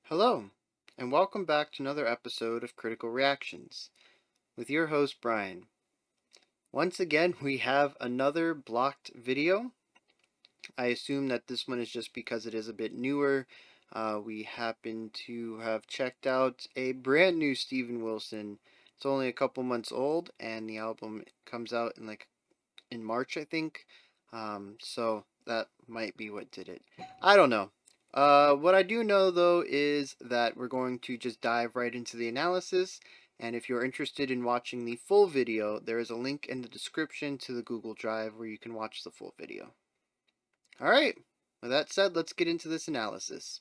Hello, and welcome back to another episode of Critical Reactions with your host Bryan. Once again, we have another blocked video. I assume that this one is just because it is a bit newer. We happen to have checked out a brand new Steven Wilson. It's only a couple months old, and the album comes out in March, I think. So that might be what did it. I don't know. What I do know though is that we're going to just dive right into the analysis. And if you're interested in watching the full video, there is a link in the description to the Google Drive where you can watch the full video. Alright, with that said, let's get into this analysis.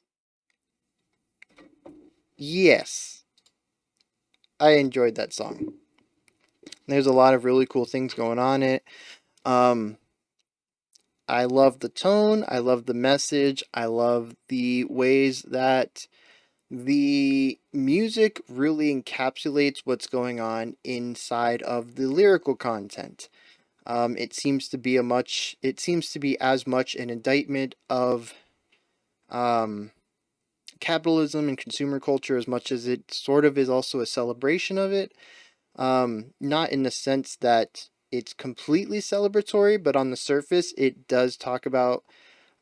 Yes, I enjoyed that song. There's a lot of really cool things going on in it. I love the tone, I love the message, I love the ways that the music really encapsulates what's going on inside of the lyrical content. It seems to be as much an indictment of um, capitalism and consumer culture as much as it sort of is also a celebration of it. Not in the sense that it's completely celebratory, but on the surface, it does talk about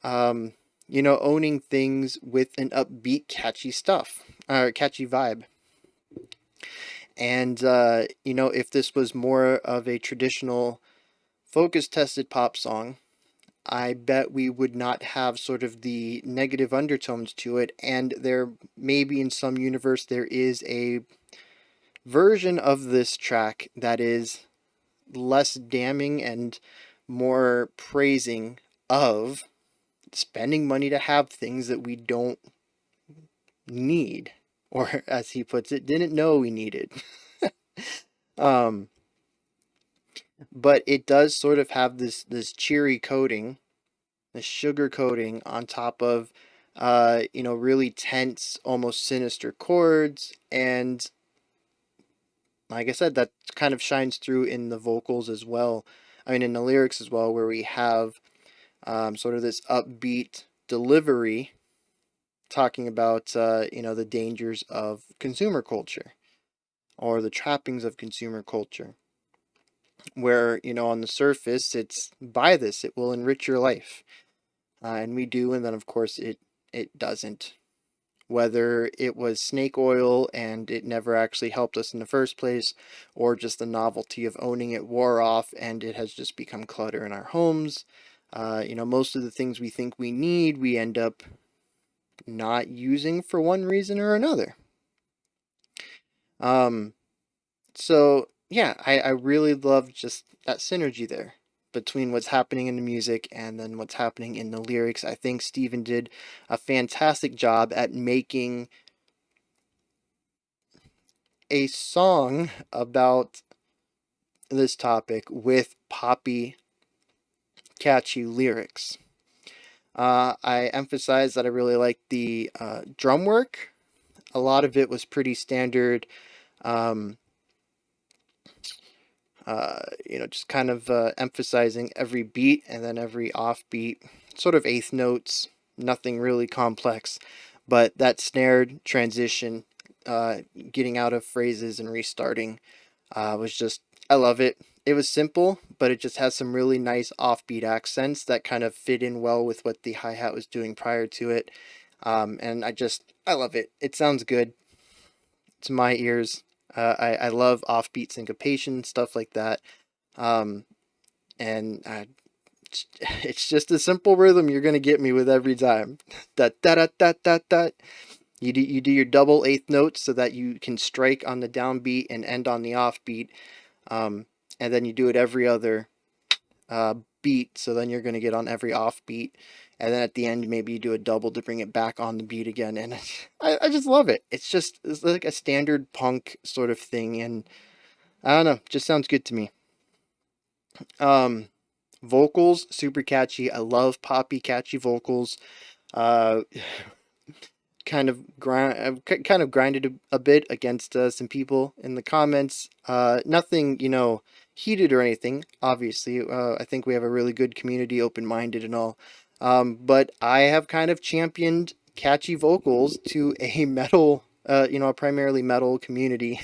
um, owning things with an upbeat, catchy stuff, or catchy vibe. And, if this was more of a traditional focus tested pop song, I bet we would not have sort of the negative undertones to it. And there, maybe in some universe, there is a version of this track that is less damning and more praising of spending money to have things that we don't need, or as he puts it, didn't know we needed. um, but it does sort of have this cheery coating, this sugar coating on top of really tense, almost sinister chords, and like I said, that kind of shines through in the vocals as well. I mean, in the lyrics as well, where we have sort of this upbeat delivery talking about the dangers of consumer culture or the trappings of consumer culture, where on the surface it's buy this, it will enrich your life, and we do, and then of course it doesn't. Whether it was snake oil and it never actually helped us in the first place, or just the novelty of owning it wore off and it has just become clutter in our homes. Most of the things we think we need, we end up not using for one reason or another. Um, so yeah, I really love just that synergy there between what's happening in the music and then what's happening in the lyrics. I think Steven did a fantastic job at making a song about this topic with poppy, catchy lyrics. I emphasize that I really like the drum work. A lot of it was pretty standard, um, just kind of emphasizing every beat and then every offbeat, sort of eighth notes, nothing really complex. But that snared transition, getting out of phrases and restarting, was just, I love it. It was simple, but it just has some really nice offbeat accents that kind of fit in well with what the hi hat was doing prior to it. And I love it. It sounds good to my ears. I love offbeat syncopation, stuff like that. Um, and it's just a simple rhythm you're going to get me with every time. Da da da da da da. You do your double eighth notes so that you can strike on the downbeat and end on the offbeat. And then you do it every other beat, so then you're going to get on every offbeat. And then at the end, maybe you do a double to bring it back on the beat again. And I just love it. It's like a standard punk sort of thing. And I don't know, just sounds good to me. Um, Vocals, super catchy. I love poppy, catchy vocals. Uh, kind of grinded a bit against some people in the comments. Nothing, heated or anything. Obviously, I think we have a really good community, open minded and all. But I have kind of championed catchy vocals to a metal, a primarily metal community.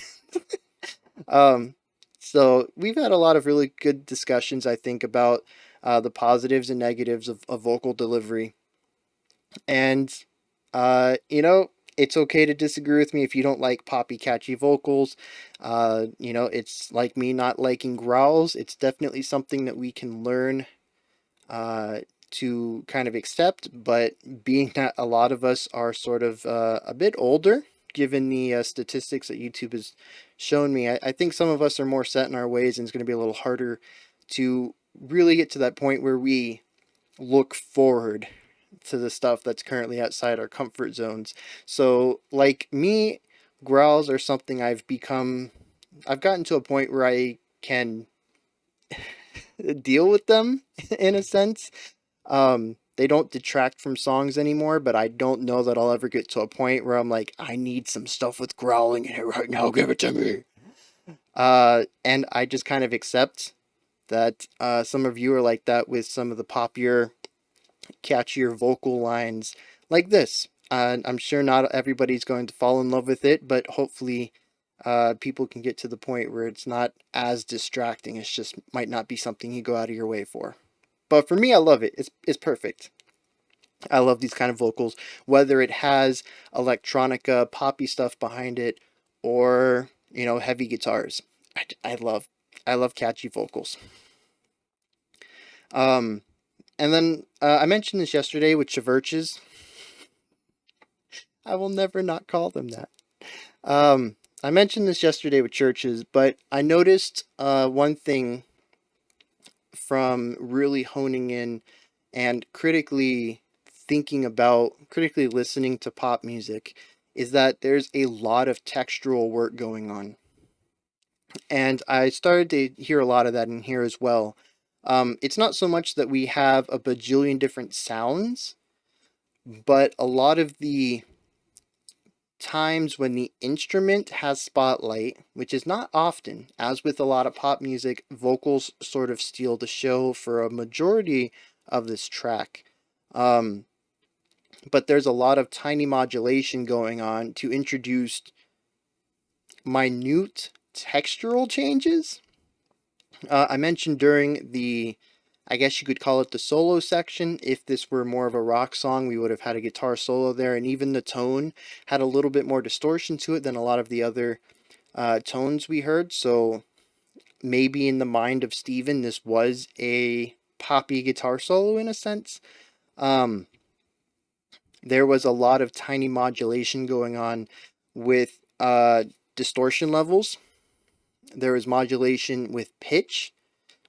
Um, so we've had a lot of really good discussions, I think, about the positives and negatives of vocal delivery. And, it's okay to disagree with me if you don't like poppy, catchy vocals. It's like me not liking growls. It's definitely something that we can learn uh, to kind of accept. But being that a lot of us are sort of a bit older, given the statistics that YouTube has shown me, I think some of us are more set in our ways, and it's going to be a little harder to really get to that point where we look forward to the stuff that's currently outside our comfort zones. So, like me, growls are something I've gotten to a point where I can deal with them in a sense. They don't detract from songs anymore, but I don't know that I'll ever get to a point where I'm like, I need some stuff with growling in it right now, give it to me. And I just kind of accept that some of you are like that with some of the popular catchier vocal lines like this. I'm sure not everybody's going to fall in love with it, but hopefully people can get to the point where it's not as distracting. It's just might not be something you go out of your way for. But for me, I love it. It's perfect. I love these kind of vocals, whether it has electronica, poppy stuff behind it, or heavy guitars. I love catchy vocals. Um, and then I mentioned this yesterday with Chiverches. I will never not call them that. I mentioned this yesterday with churches, but I noticed one thing from really honing in and critically listening to pop music is that there's a lot of textural work going on. And I started to hear a lot of that in here as well. It's not so much that we have a bajillion different sounds, but a lot of the times when the instrument has spotlight, which is not often, as with a lot of pop music, vocals sort of steal the show for a majority of this track. Um, but there's a lot of tiny modulation going on to introduce minute textural changes. I mentioned during I guess you could call it the solo section. If this were more of a rock song, we would have had a guitar solo there, and even the tone had a little bit more distortion to it than a lot of the other tones we heard. So maybe in the mind of Steven, this was a poppy guitar solo in a sense. Um, there was a lot of tiny modulation going on with distortion levels. There was modulation with pitch,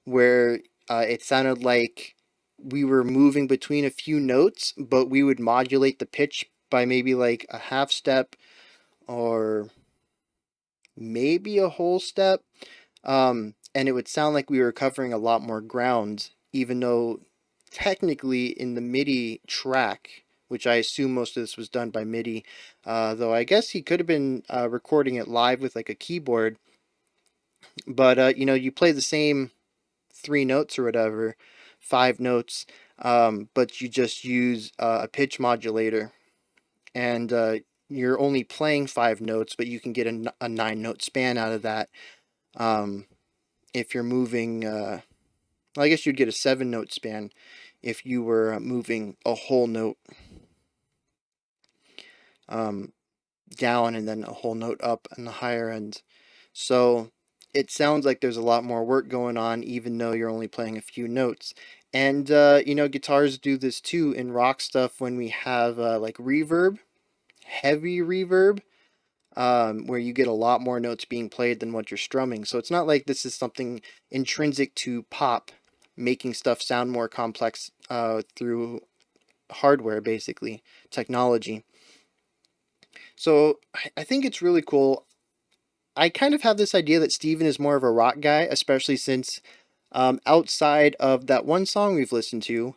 where it sounded like we were moving between a few notes, but we would modulate the pitch by maybe like a half step or maybe a whole step. And it would sound like we were covering a lot more ground, even though technically in the MIDI track, which I assume most of this was done by MIDI, though I guess he could have been recording it live with like a keyboard. But you play the same three notes or whatever, five notes, but you just use a pitch modulator, and you're only playing five notes, but you can get a 9 note span out of that. If you're moving, well, I guess you'd get a 7 note span if you were moving a whole note um, down and then a whole note up on the higher end. So it sounds like there's a lot more work going on, even though you're only playing a few notes. And, guitars do this too in rock stuff when we have like reverb, heavy reverb, where you get a lot more notes being played than what you're strumming. So it's not like this is something intrinsic to pop, making stuff sound more complex through hardware, basically, technology. So I think it's really cool. I kind of have this idea that Steven is more of a rock guy, especially since outside of that one song we've listened to,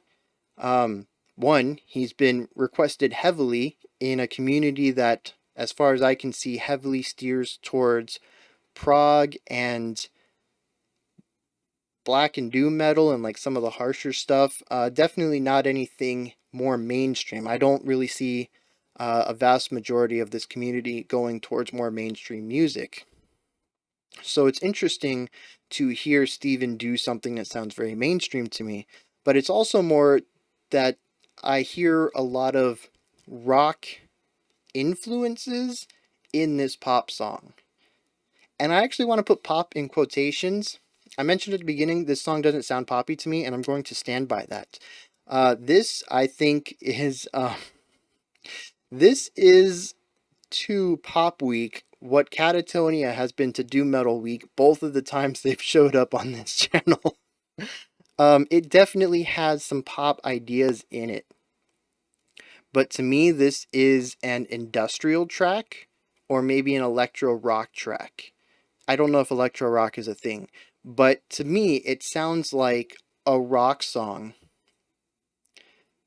one, he's been requested heavily in a community that, as far as I can see, heavily steers towards prog and black and doom metal and like some of the harsher stuff. Definitely not anything more mainstream. I don't really see a vast majority of this community going towards more mainstream music. So it's interesting to hear Steven do something that sounds very mainstream to me, but it's also more that I hear a lot of rock influences in this pop song. And I actually want to put pop in quotations. I mentioned at the beginning, this song doesn't sound poppy to me, and I'm going to stand by that. This, I think, this is to Pop Week what Catatonia has been to Doom Metal Week, both of the times they've showed up on this channel. It definitely has some pop ideas in it. But to me, this is an industrial track or maybe an electro rock track. I don't know if electro rock is a thing, but to me, it sounds like a rock song,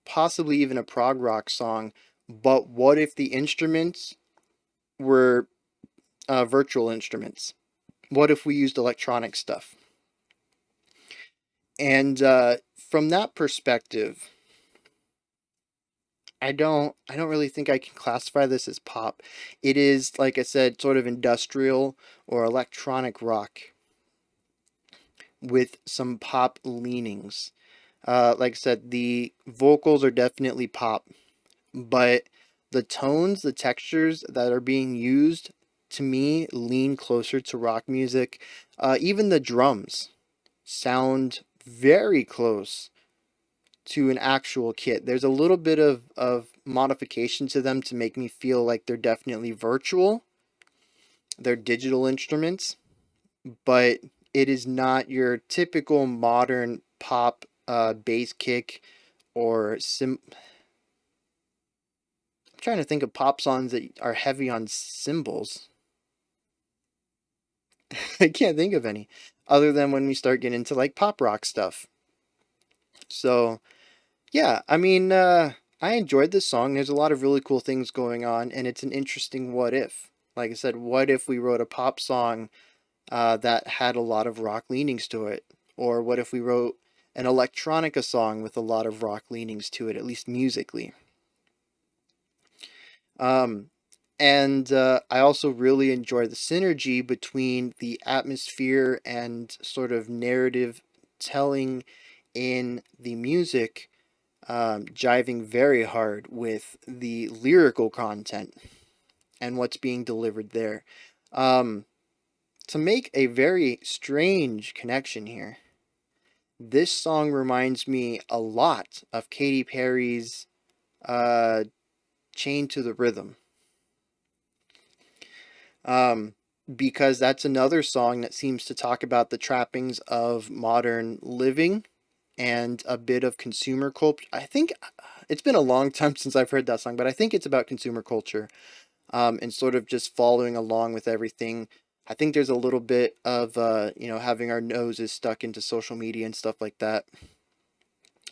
possibly even a prog rock song. But what if the instruments were virtual instruments? What if we used electronic stuff? And from that perspective, I don't really think I can classify this as pop. It is, like I said, sort of industrial or electronic rock with some pop leanings. Like I said, the vocals are definitely pop, but the tones, the textures that are being used to me lean closer to rock music. Even the drums sound very close to an actual kit. There's a little bit of modification to them to make me feel like they're definitely virtual. They're digital instruments, but it is not your typical modern pop bass kick or I'm trying to think of pop songs that are heavy on cymbals. I can't think of any other than when we start getting into like pop rock stuff. So, yeah, I mean, I enjoyed this song. There's a lot of really cool things going on, and it's an interesting what if. Like I said, what if we wrote a pop song that had a lot of rock leanings to it? Or what if we wrote an electronica song with a lot of rock leanings to it, at least musically? Um, and I also really enjoy the synergy between the atmosphere and sort of narrative telling in the music, jiving very hard with the lyrical content and what's being delivered there. Um, to make a very strange connection here, this song reminds me a lot of Katy Perry's uh, Chain to the Rhythm. Um, because that's another song that seems to talk about the trappings of modern living and a bit of consumer culture. I think it's been a long time since I've heard that song, but I think it's about consumer culture, and sort of just following along with everything. I think there's a little bit of having our noses stuck into social media and stuff like that.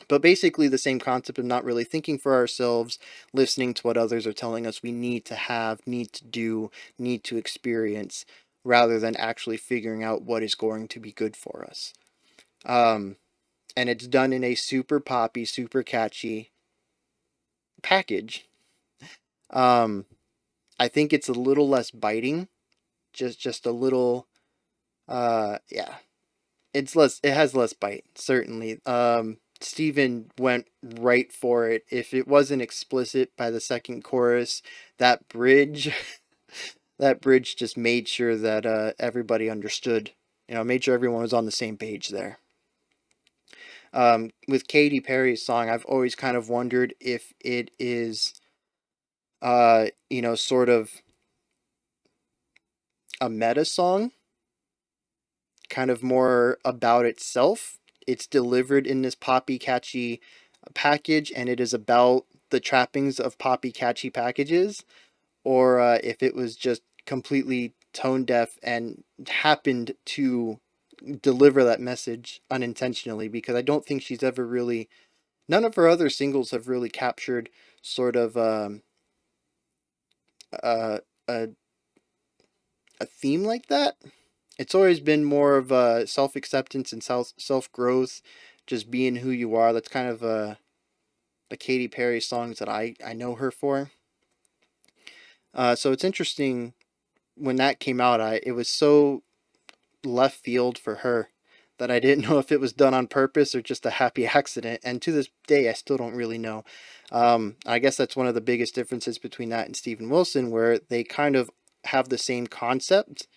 But basically, the same concept of not really thinking for ourselves, listening to what others are telling us we need to have, need to do, need to experience, rather than actually figuring out what is going to be good for us. Um, and it's done in a super poppy, super catchy package. Um, I think it's a little less biting, just a little. Yeah, it has less bite, certainly. Steven went right for it. If it wasn't explicit by the second chorus, that bridge that bridge just made sure that everybody understood. Made sure everyone was on the same page there. With Katy Perry's song, I've always kind of wondered if it is sort of a meta song, kind of more about itself. It's delivered in this poppy catchy package, and it is about the trappings of poppy catchy packages, or if it was just completely tone deaf and happened to deliver that message unintentionally, because I don't think she's ever really, none of her other singles have really captured sort of a, a, a theme like that. It's always been more of a self acceptance and self growth, just being who you are. That's kind of the Katy Perry songs that I know her for. So it's interesting when that came out. It was so left field for her that I didn't know if it was done on purpose or just a happy accident. And to this day, I still don't really know. I guess that's one of the biggest differences between that and Steven Wilson, where they kind of have the same concept.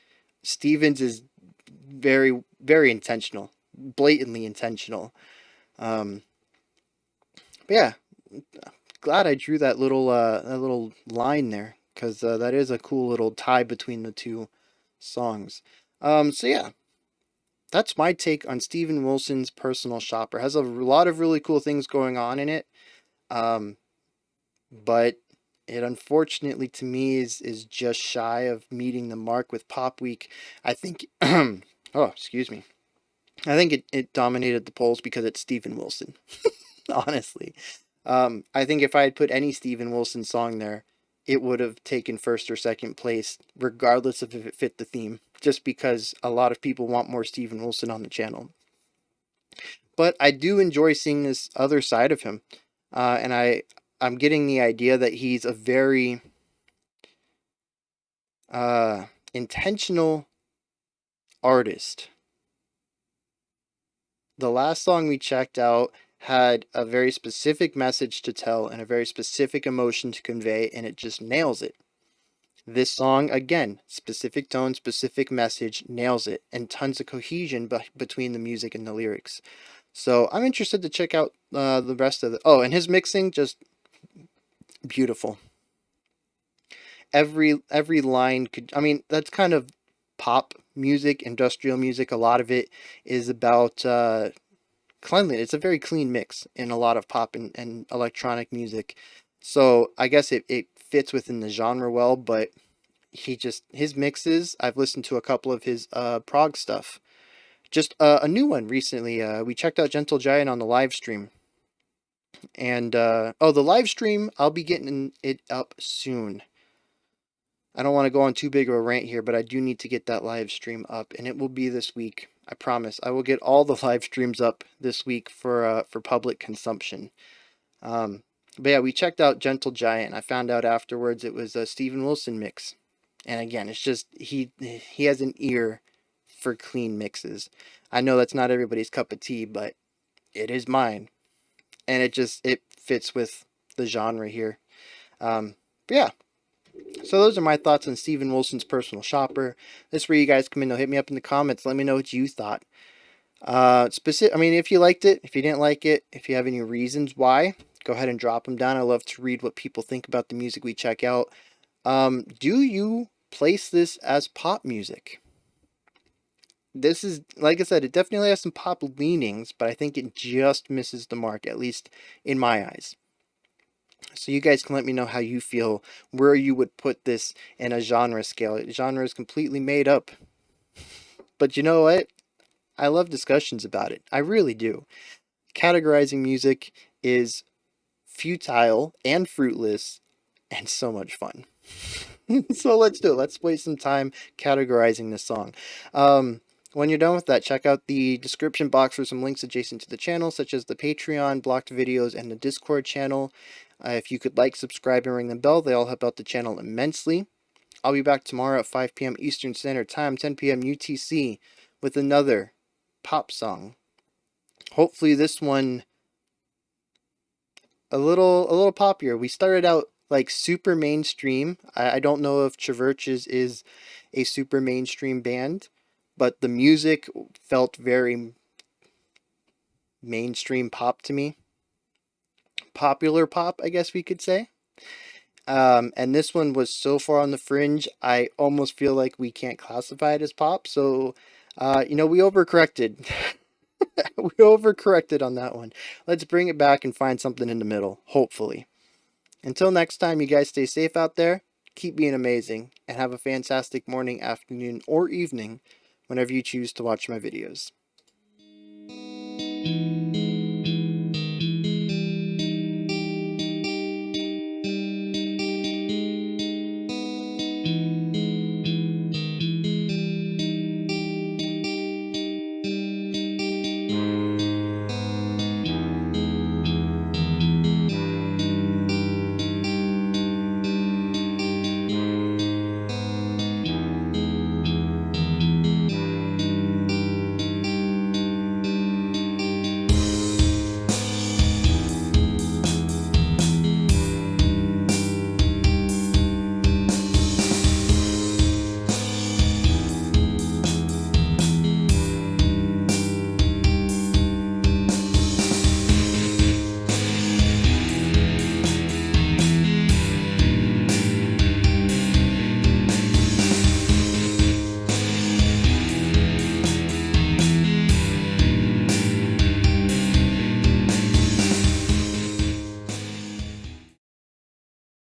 Stevens is very, very intentional, blatantly intentional. Um, but yeah, glad I drew that little line there because that is a cool little tie between the two songs. So yeah, that's my take on Steven Wilson's Personal Shopper. It has a lot of really cool things going on in it, um, but it unfortunately to me is just shy of meeting the mark with Pop Week. I think. Oh, excuse me. I think it dominated the polls because it's Steven Wilson. Honestly, I think if I had put any Steven Wilson song there, it would have taken first or second place, regardless of if it fit the theme. Just because a lot of people want more Steven Wilson on the channel. But I do enjoy seeing this other side of him, and I'm getting the idea that he's a very intentional artist. The last song we checked out had a very specific message to tell and a very specific emotion to convey, and it just nails it. This song, again, specific tone, specific message, nails it, and tons of cohesion between the music and the lyrics. So I'm interested to check out the rest of the. Oh, and his mixing, just beautiful. Every line could. I mean, that's kind of pop music, industrial music. A lot of it is about cleanliness. It's a very clean mix in a lot of pop and electronic music. So I guess it fits within the genre well, but his mixes, I've listened to a couple of his prog stuff. Just a new one recently. We checked out Gentle Giant on the live stream. And the live stream, I'll be getting it up soon. I don't want to go on too big of a rant here, but I do need to get that live stream up, and it will be this week. I promise. I will get all the live streams up this week for public consumption. But yeah, we checked out Gentle Giant. I found out afterwards it was a Steven Wilson mix, and again, it's just he has an ear for clean mixes. I know that's not everybody's cup of tea, but it is mine, and it fits with the genre here. But yeah, so those are my thoughts on Steven Wilson's Personal Shopper. This is where you guys come in. Hit me up in the comments. Let me know what you thought. I mean, if you liked it, if you didn't like it, if you have any reasons why, go ahead and drop them down. I love to read what people think about the music we check out. Do you place this as pop music? This is, like I said, it definitely has some pop leanings, but I think it just misses the mark, at least in my eyes. So you guys can let me know how you feel, where you would put this in a genre scale. Genre is completely made up. But you know what? I love discussions about it. I really do. Categorizing music is futile and fruitless and so much fun. So let's do it. Let's waste some time categorizing this song. When you're done with that, check out the description box for some links adjacent to the channel, such as the Patreon, blocked videos, and the Discord channel. If you could like, subscribe, and ring the bell, they all help out the channel immensely. I'll be back tomorrow at 5 p.m. Eastern Standard Time, 10 p.m. UTC, with another pop song. Hopefully this one a little poppier. We started out like super mainstream. I don't know if Chvrches is a super mainstream band, but the music felt very mainstream pop to me. Popular pop, I guess we could say. And this one was so far on the fringe, I almost feel like we can't classify it as pop. So, we overcorrected. We overcorrected on that one. Let's bring it back and find something in the middle, hopefully. Until next time, you guys stay safe out there, keep being amazing, and have a fantastic morning, afternoon, or evening whenever you choose to watch my videos.